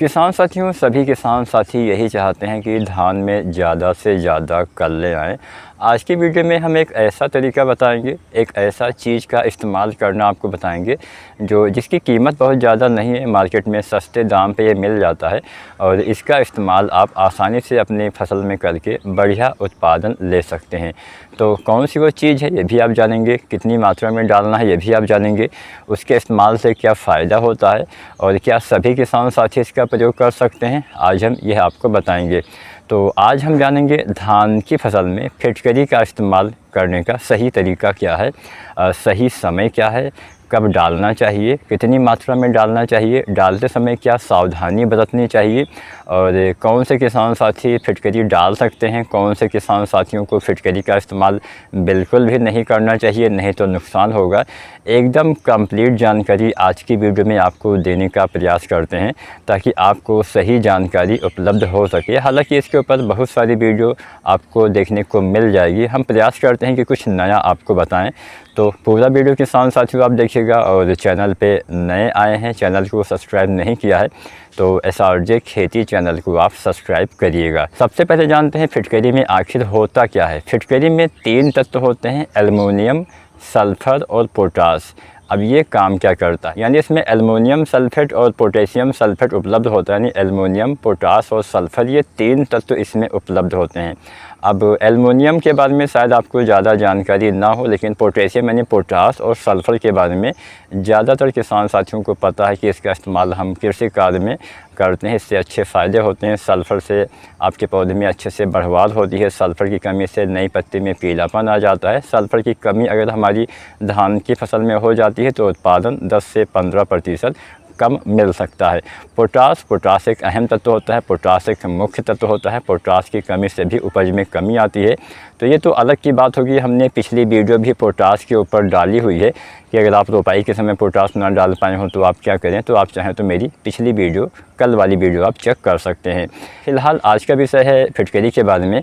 किसान साथियों, सभी किसान साथी यही चाहते हैं कि धान में ज़्यादा से ज़्यादा कल्ले आएँ। आज की वीडियो में हम एक ऐसा तरीका बताएंगे, एक ऐसा चीज़ का इस्तेमाल करना आपको बताएंगे जिसकी कीमत बहुत ज़्यादा नहीं है, मार्केट में सस्ते दाम पे ये मिल जाता है और इसका इस्तेमाल आप आसानी से अपनी फसल में करके बढ़िया उत्पादन ले सकते हैं। तो कौन सी वो चीज़ है ये भी आप जानेंगे, कितनी मात्रा में डालना है ये भी आप जानेंगे, उसके इस्तेमाल से क्या फ़ायदा होता है और क्या सभी किसान साथी इसका प्रयोग कर सकते हैं, आज हम यह आपको बताएंगे। तो आज हम जानेंगे धान की फसल में फिटकरी का इस्तेमाल करने का सही तरीका क्या है, सही समय क्या है, कब डालना चाहिए, कितनी मात्रा में डालना चाहिए, डालते समय क्या सावधानी बरतनी चाहिए और कौन से किसान साथी फिटकरी डाल सकते हैं, कौन से किसान साथियों को फिटकरी का इस्तेमाल बिल्कुल भी नहीं करना चाहिए, नहीं तो नुकसान होगा। एकदम कंप्लीट जानकारी आज की वीडियो में आपको देने का प्रयास करते हैं ताकि आपको सही जानकारी उपलब्ध हो सके। हालांकि इसके ऊपर बहुत सारी वीडियो आपको देखने को मिल जाएगी, हम प्रयास करते हैं कि कुछ नया आपको बताएं। तो पूरा वीडियो किसान साथियों आप देखिएगा और चैनल पे नए आए हैं, चैनल को सब्सक्राइब नहीं किया है तो SRJ खेती चैनल को आप सब्सक्राइब करिएगा। सबसे पहले जानते हैं फिटकरी में आखिर होता क्या है। फिटकरी में 3 तत्व होते हैं, एल्युमिनियम, सल्फ़र और पोटास। अब ये काम क्या करता है, यानी इसमें एल्युमिनियम सल्फेट और पोटेशियम सल्फेट उपलब्ध होता है, यानी एल्युमिनियम, पोटास और सल्फ़र, ये 3 तत्व इसमें उपलब्ध होते हैं। अब एल्युमिनियम के बारे में शायद आपको ज़्यादा जानकारी ना हो, लेकिन पोटेशियम यानी पोटास और सल्फ़र के बारे में ज़्यादातर किसान साथियों को पता है कि इसका इस्तेमाल हम कृषि कार्य में करते हैं। इससे अच्छे फ़ायदे होते हैं। सल्फ़र से आपके पौधे में अच्छे से बढ़वार होती है, सल्फ़र की कमी से नई पत्ती में पीलापन आ जाता है। सल्फ़र की कमी अगर हमारी धान की फसल में हो जाती है तो उत्पादन 10 से 15% कम मिल सकता है। पोटास एक अहम तत्व होता है, पोटास एक मुख्य तत्व होता है। पोटास की कमी से भी उपज में कमी आती है। तो ये तो अलग की बात होगी, हमने पिछली वीडियो भी पोटास के ऊपर डाली हुई है कि अगर आप रोपाई के समय पोटास ना डाल पाए हो तो आप क्या करें। तो आप चाहें तो मेरी पिछली वीडियो, कल वाली वीडियो आप चेक कर सकते हैं। फ़िलहाल आज का विषय है फिटकरी के बारे में।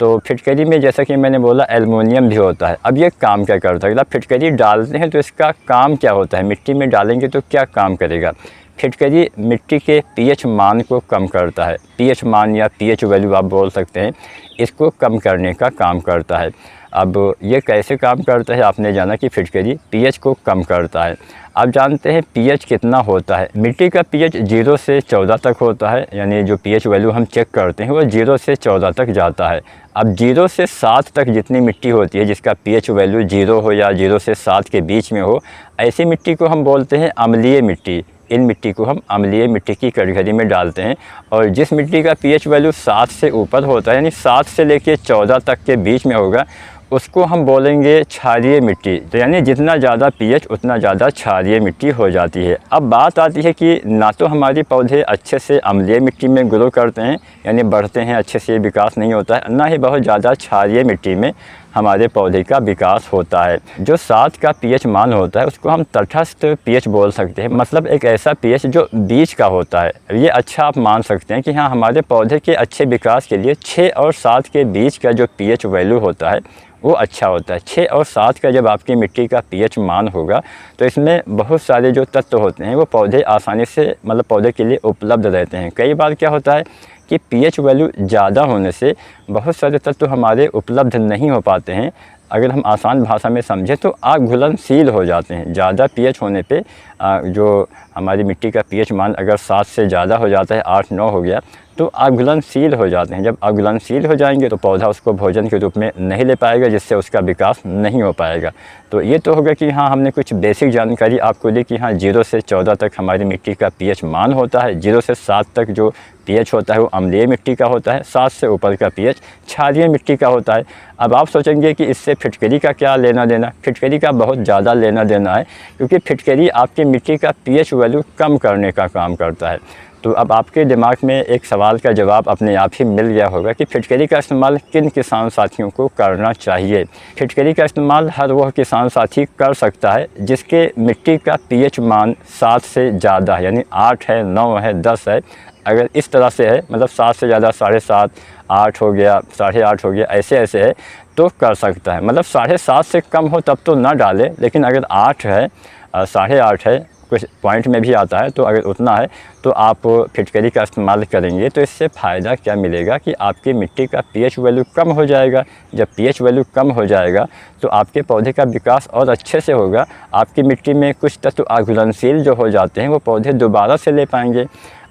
तो फिटकरी में जैसा कि मैंने बोला एल्युमिनियम भी होता है। अब ये काम क्या करता है, अगर आप फिटकरी डालते हैं तो इसका काम क्या होता है, मिट्टी में डालेंगे तो क्या काम करेगा। फिटकरी मिट्टी के pH मान को कम करता है। pH मान या pH वैल्यू आप बोल सकते हैं, इसको कम करने का काम करता है। अब ये कैसे काम करता है, आपने जाना कि फिटकरी pH को कम करता है। आप जानते हैं pH कितना होता है। मिट्टी का pH 0 से 14 तक होता है, यानी जो pH वैल्यू हम चेक करते हैं वो 0 से 14 तक जाता है। अब 0 से 7 तक जितनी मिट्टी होती है जिसका pH वैल्यू 0 हो या 0 से 7 के बीच में हो, ऐसी मिट्टी को हम बोलते हैं अम्लीय मिट्टी। इन मिट्टी को हम अम्लीय मिट्टी की कैटेगरी में डालते हैं। और जिस मिट्टी का pH वैल्यू 7 से ऊपर होता है, यानी 7 से लेकर 14 तक के बीच में होगा, उसको हम बोलेंगे क्षारीय मिट्टी। तो यानी जितना ज़्यादा pH उतना ज़्यादा क्षारीय मिट्टी हो जाती है। अब बात आती है कि ना तो हमारे पौधे अच्छे से अम्लीय मिट्टी में ग्रो करते हैं, यानी बढ़ते हैं, अच्छे से विकास नहीं होता है, ना ही बहुत ज़्यादा क्षारीय मिट्टी में हमारे पौधे का विकास होता है। जो 7 का pH मान होता है उसको हम तटस्थ pH बोल सकते हैं, मतलब एक ऐसा pH जो बीच का होता है। ये अच्छा आप मान सकते हैं कि हाँ, हमारे पौधे के अच्छे विकास के लिए 6 और 7 के बीच का जो pH वैल्यू होता है वो अच्छा होता है। 6 और 7 का जब आपकी मिट्टी का pH मान होगा तो इसमें बहुत सारे जो तत्व होते हैं वो पौधे आसानी से, मतलब पौधे के लिए उपलब्ध रहते हैं। कई बार क्या होता है कि pH वैल्यू ज़्यादा होने से बहुत सारे तत्व हमारे उपलब्ध नहीं हो पाते हैं। अगर हम आसान भाषा में समझें तो आग घुलनशील हो जाते हैं। ज़्यादा pH होने पे जो हमारी मिट्टी का pH मान अगर 7 से ज़्यादा हो जाता है, 8-9 हो गया, तो अघुलनशील हो जाते हैं। जब अघुलनशील हो जाएंगे तो पौधा उसको भोजन के रूप में नहीं ले पाएगा, जिससे उसका विकास नहीं हो पाएगा। तो ये तो होगा कि हाँ, हमने कुछ बेसिक जानकारी आपको दी कि हाँ 0 से 14 तक हमारी मिट्टी का pH मान होता है। 0 से 7 तक जो pH होता है वो अम्लीय मिट्टी का होता है, 7 से ऊपर का pH क्षारीय मिट्टी का होता है। अब आप सोचेंगे कि इससे फिटकरी का क्या लेना देना। फिटकरी का बहुत ज़्यादा लेना देना है, क्योंकि फिटकरी आपकी मिट्टी का pH वैल्यू कम करने का काम करता है। तो अब आपके दिमाग में एक सवाल का जवाब अपने आप ही मिल गया होगा कि फिटकरी का इस्तेमाल किन किसान साथियों को करना चाहिए। फिटकरी का इस्तेमाल हर वह किसान साथी कर सकता है जिसके मिट्टी का pH मान 7 से ज़्यादा है, यानी 8 है, 9 है, 10 है। अगर इस तरह से है, मतलब 7 से ज़्यादा, 7.5, 8 हो गया, 8.5 हो गया, ऐसे है तो कर सकता है। मतलब 7.5 से कम हो तब तो ना डालें, लेकिन अगर 8 है, 8.5 है, कुछ पॉइंट में भी आता है, तो अगर उतना है तो आप फिटकरी का इस्तेमाल करेंगे तो इससे फ़ायदा क्या मिलेगा कि आपकी मिट्टी का पीएच वैल्यू कम हो जाएगा। जब पीएच वैल्यू कम हो जाएगा तो आपके पौधे का विकास और अच्छे से होगा। आपकी मिट्टी में कुछ तत्व अघुलनशील जो हो जाते हैं वो पौधे दोबारा से ले पाएंगे।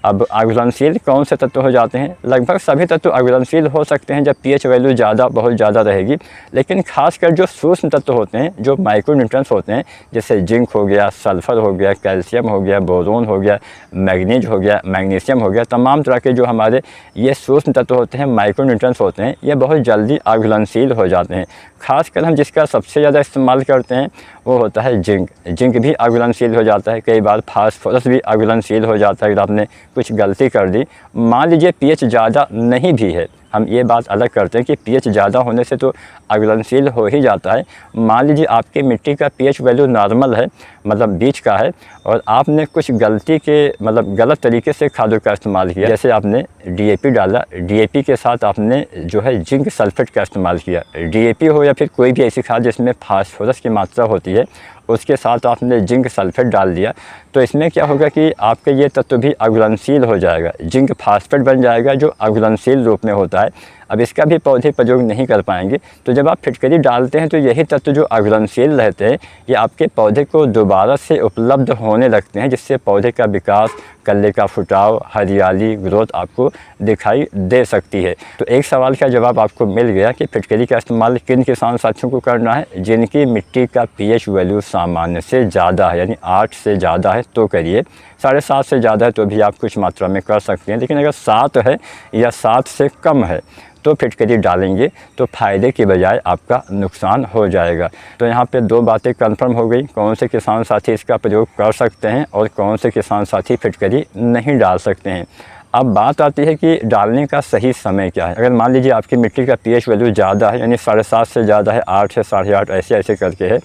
अब अघुलनशील कौन से तत्व हो जाते हैं? लगभग सभी तत्व अघुलनशील हो सकते हैं जब पीएच वैल्यू बहुत ज़्यादा रहेगी, लेकिन खासकर जो सूक्ष्म तत्व होते हैं, जो माइक्रोन्यूट्रिएंट्स होते हैं, जैसे जिंक हो गया, सल्फ़र हो गया, कैल्शियम हो गया, बोरोन हो गया, मैग्नीज हो गया, मैग्नीशियम हो गया, तमाम तरह के जो हमारे ये सूक्ष्म तत्व होते हैं, माइक्रोन्यूट्रिएंट्स होते हैं, ये बहुत जल्दी अघुलनशील हो जाते हैं। खासकर हम जिसका सबसे ज़्यादा इस्तेमाल करते हैं वो होता है जिंक। जिंक भी अघुलनशील हो जाता है, कई बार फास्फोरस भी अघुलनशील हो जाता है। अगर आपने कुछ गलती कर दी, मान लीजिए पीएच ज़्यादा नहीं भी है, हम ये बात अलग करते हैं कि पीएच ज़्यादा होने से तो अघुलनशील हो ही जाता है। मान लीजिए आपकी मिट्टी का पीएच वैल्यू नॉर्मल है, मतलब बीच का है, और आपने कुछ गलती के मतलब गलत तरीके से खादों का इस्तेमाल किया। जैसे आपने डीएपी डाला, डीएपी के साथ आपने जो है जिंक सल्फेट का इस्तेमाल किया। डीएपी हो या फिर कोई भी ऐसी खाद जिसमें फास्फोरस की मात्रा होती है, उसके साथ आपने जिंक सल्फेट डाल दिया, तो इसमें क्या होगा कि आपके ये तत्व भी अघुलनशील हो जाएगा। जिंक फास्फेट बन जाएगा जो अघुलनशील रूप में होता है। अब इसका भी पौधे प्रयोग नहीं कर पाएंगे। तो जब आप फिटकरी डालते हैं तो यही तत्व जो अघुलनशील रहते हैं ये आपके पौधे को दोबारा से उपलब्ध होने लगते हैं, जिससे पौधे का विकास, कल्ले का फुटाव, हरियाली, ग्रोथ आपको दिखाई दे सकती है। तो एक सवाल का जवाब आपको मिल गया कि फिटकरी का इस्तेमाल किन किसान साथियों को करना है? जिनकी मिट्टी का पीएच वैल्यू सामान्य से ज़्यादा है, यानी 8 से ज़्यादा है तो करिए। 7.5 से ज़्यादा है तो भी आप कुछ मात्रा में कर सकते हैं, लेकिन अगर 7 है या 7 से कम है तो फिटकरी डालेंगे तो फ़ायदे की बजाय आपका नुकसान हो जाएगा। तो यहाँ पे 2 बातें कंफर्म हो गई, कौन से किसान साथी इसका प्रयोग कर सकते हैं और कौन से किसान साथी फिटकरी नहीं डाल सकते हैं। अब बात आती है कि डालने का सही समय क्या है। अगर मान लीजिए आपकी मिट्टी का पीएच वैल्यू ज़्यादा है, यानी 7.5 से ज़्यादा है, 8 से 8.5 ऐसे करके है,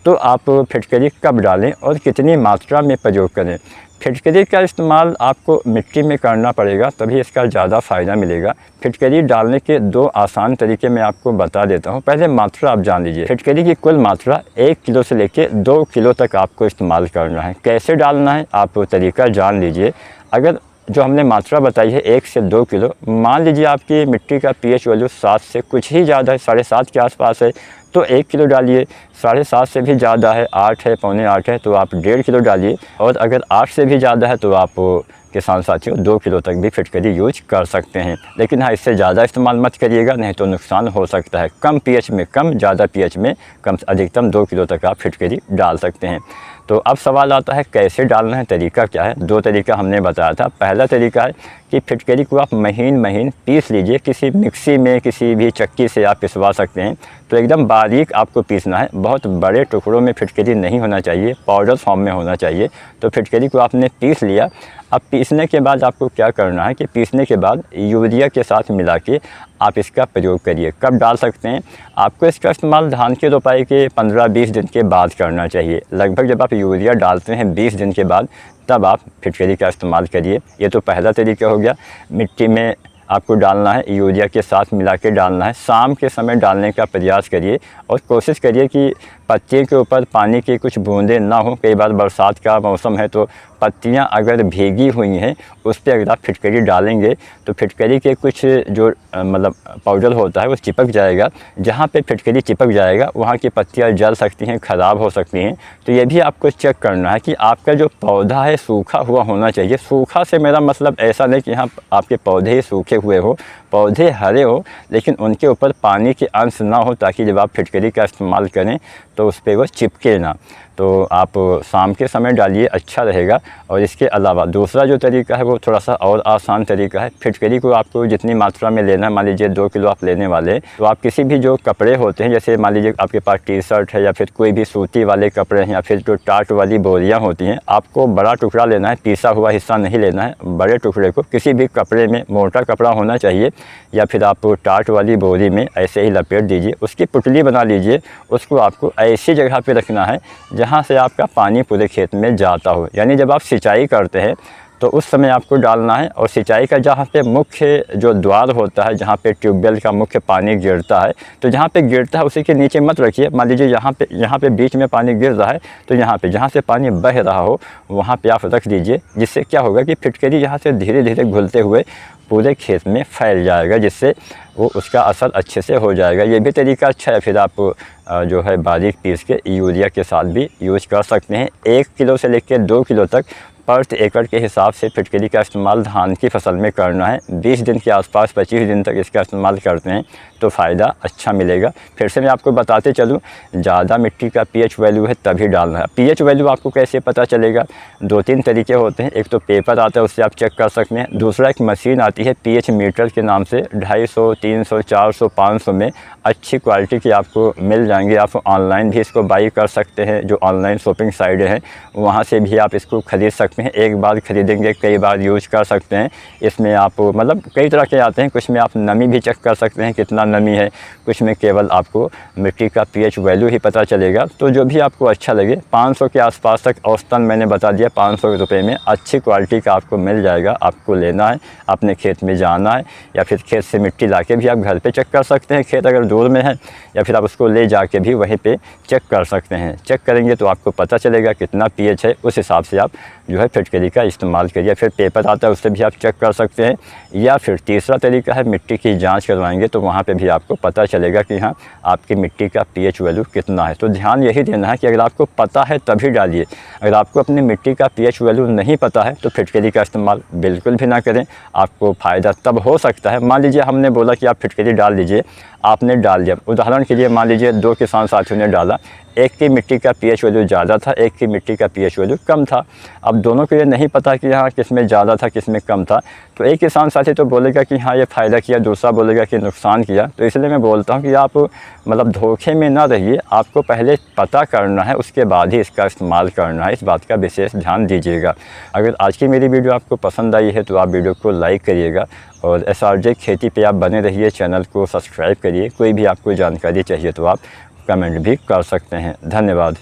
तो आप फिटकरी कब डालें और कितनी मात्रा में प्रयोग करें। फिटकरी का इस्तेमाल आपको मिट्टी में करना पड़ेगा, तभी इसका ज़्यादा फ़ायदा मिलेगा। फिटकरी डालने के 2 आसान तरीके मैं आपको बता देता हूँ। पहले मात्रा आप जान लीजिए। फिटकरी की कुल मात्रा 1 किलो से लेकर 2 किलो तक आपको इस्तेमाल करना है। कैसे डालना है आप तरीका जान लीजिए। अगर जो हमने मात्रा बताई है 1 से 2 किलो, मान लीजिए आपकी मिट्टी का पीएच वैल्यू 7 से कुछ ही ज़्यादा है, 7.5 के आसपास है, तो 1 किलो डालिए। 7.5 से भी ज़्यादा है, 8 है, पौने 8 है, तो आप 1.5 किलो डालिए। और अगर 8 से भी ज़्यादा है तो आप किसान साथियों 2 किलो तक भी फिटकरी यूज कर सकते हैं। लेकिन हाँ, इससे ज़्यादा इस्तेमाल मत करिएगा, नहीं तो नुकसान हो सकता है। कम पीएच में कम, ज़्यादा पीएच में कम, अधिकतम 2 किलो तक आप फिटकरी डाल सकते हैं। तो अब सवाल आता है कैसे डालना है, तरीका क्या है। 2 तरीका हमने बताया था। पहला तरीका है कि फिटकरी को आप महीन पीस लीजिए। किसी मिक्सी में, किसी भी चक्की से आप पिसवा सकते हैं। तो एकदम बारीक आपको पीसना है, बहुत बड़े टुकड़ों में फिटकरी नहीं होना चाहिए, पाउडर फॉर्म में होना चाहिए। तो फिटकरी को आपने पीस लिया। अब पीसने के बाद आपको क्या करना है कि पीसने के बाद यूरिया के साथ मिला के आप इसका प्रयोग करिए। कब डाल सकते हैं? आपको इसका इस्तेमाल धान के रोपाई के 15-20 दिन के बाद करना चाहिए। लगभग जब आप यूरिया डालते हैं 20 दिन के बाद, तब आप फिटकरी का इस्तेमाल करिए। ये तो पहला तरीका हो गया। मिट्टी में आपको डालना है, यूरिया के साथ मिला के डालना है। शाम के समय डालने का प्रयास करिए और कोशिश करिए कि पत्तियों के ऊपर पानी की कुछ बूंदें ना हो। कई बार बरसात का मौसम है तो पत्तियां अगर भीगी हुई हैं उस पर अगर आप फिटकरी डालेंगे तो फिटकरी के कुछ जो मतलब पाउडर होता है वो चिपक जाएगा। जहाँ पे फिटकरी चिपक जाएगा वहाँ की पत्तियां जल सकती हैं, ख़राब हो सकती हैं। तो ये भी आपको चेक करना है कि आपका जो पौधा है सूखा हुआ होना चाहिए। सूखा से मेरा मतलब ऐसा नहीं कि यहाँ आपके पौधे ही सूखे हुए हो, पौधे हरे हो, लेकिन उनके ऊपर पानी के अंश ना हो, ताकि जब आप फिटकरी का इस्तेमाल करें तो उस पर वो चिपके ना। तो आप शाम के समय डालिए, अच्छा रहेगा। और इसके अलावा दूसरा जो तरीका है वो थोड़ा सा और आसान तरीका है। फिटकरी को आपको जितनी मात्रा में लेना है, मान लीजिए 2 किलो आप लेने वाले हैं, तो आप किसी भी जो कपड़े होते हैं, जैसे मान लीजिए आपके पास टी-शर्ट है या फिर कोई भी सूती वाले कपड़े हैं या फिर जो टाट वाली बोरियां होती हैं, आपको बड़ा टुकड़ा लेना है, पीसा हुआ हिस्सा नहीं लेना है। बड़े टुकड़े को किसी भी कपड़े में, मोटा कपड़ा होना चाहिए, या फिर आप टाट वाली बोरी में ऐसे ही लपेट दीजिए। उसकी पुतली बना लीजिए। उसको आपको ऐसी जगह पर रखना है जहाँ से आपका पानी पूरे खेत में जाता हो। यानी जब आप सिंचाई करते हैं तो उस समय आपको डालना है। और सिंचाई का जहाँ पे मुख्य जो द्वार होता है, जहाँ पे ट्यूबवेल का मुख्य पानी गिरता है, तो जहाँ पे गिरता है उसी के नीचे मत रखिए। मान लीजिए यहाँ पे बीच में पानी गिर रहा है, तो यहाँ पे जहाँ से पानी बह रहा हो वहाँ पे आप रख दीजिए। जिससे क्या होगा कि फिटकरी यहाँ से धीरे धीरे घुलते हुए पूरे खेत में फैल जाएगा, जिससे वो उसका असर अच्छे से हो जाएगा। ये भी तरीका अच्छा है। फिर आप जो है बारीक पीस के यूरिया के साथ भी यूज कर सकते हैं। 1 किलो से लेकर 2 किलो तक प्रति एकड़ के हिसाब से फिटकरी का इस्तेमाल धान की फसल में करना है। 20 दिन के आसपास 25 दिन तक इसका इस्तेमाल करते हैं तो फ़ायदा अच्छा मिलेगा। फिर से मैं आपको बताते चलूँ, ज़्यादा मिट्टी का पीएच वैल्यू है तभी डालना है। पीएच वैल्यू आपको कैसे पता चलेगा? 2-3 तरीके होते हैं। एक तो पेपर आता है, उससे आप चेक कर सकते हैं। दूसरा एक मशीन आती है पीएच मीटर के नाम से, 250, 300, 400, 500 में अच्छी क्वालिटी की आपको मिल जाएंगे। आप ऑनलाइन भी इसको बाई कर सकते हैं। जो ऑनलाइन शॉपिंग साइट हैं वहाँ से भी आप इसको ख़रीद सकते हैं। एक बार ख़रीदेंगे कई बार यूज कर सकते हैं। इसमें आप मतलब कई तरह के आते हैं। कुछ में आप नमी भी चेक कर सकते हैं कितना नमी है, कुछ में केवल आपको मिट्टी का पीएच वैल्यू ही पता चलेगा। तो जो भी आपको अच्छा लगे, 500 के आसपास तक औसतन मैंने बता दिया, 500 रुपये में अच्छी क्वालिटी का आपको मिल जाएगा। आपको लेना है, अपने खेत में जाना है, या फिर खेत से मिट्टी लाके भी आप घर पे चेक कर सकते हैं। खेत अगर दूर में है, या फिर आप उसको ले जाके भी वहीं पे चेक कर सकते हैं। चेक करेंगे तो आपको पता चलेगा कितना पीएच है, उस हिसाब से आप जो है फिटकरी का इस्तेमाल करिए। फिर पेपर आता है, उससे भी आप चेक कर सकते हैं। या फिर तीसरा तरीका है, मिट्टी की जांच करवाएंगे तो वहाँ पे भी आपको पता चलेगा कि हाँ आपकी मिट्टी का पीएच वैल्यू कितना है। तो ध्यान यही देना है कि अगर आपको पता है तभी डालिए। अगर आपको अपनी मिट्टी का पीएच वैल्यू नहीं पता है तो फिटकरी का इस्तेमाल बिल्कुल भी ना करें। आपको फ़ायदा तब हो सकता है, मान लीजिए हमने बोला कि आप फिटकरी डाल दीजिए, आपने डाल दिया। उदाहरण के लिए मान लीजिए 2 किसान साथियों ने डाला, एक की मिट्टी का पीएच वैल्यू ज़्यादा था, एक की मिट्टी का पीएच वैल्यू कम था। अब दोनों को ये नहीं पता कि हाँ किस में ज़्यादा था किस में कम था, तो एक किसान साथी तो बोलेगा कि हाँ ये फ़ायदा किया, दूसरा बोलेगा कि नुकसान किया। तो इसलिए मैं बोलता हूँ कि आप मतलब धोखे में ना रहिए। आपको पहले पता करना है, उसके बाद ही इसका इस्तेमाल करना है। इस बात का विशेष ध्यान दीजिएगा। अगर आज की मेरी वीडियो आपको पसंद आई है तो आप वीडियो को लाइक करिएगा, और SRJ खेती पे आप बने रहिए। चैनल को सब्सक्राइब करिए। कोई भी आपको जानकारी चाहिए तो आप कमेंट भी कर सकते हैं। धन्यवाद।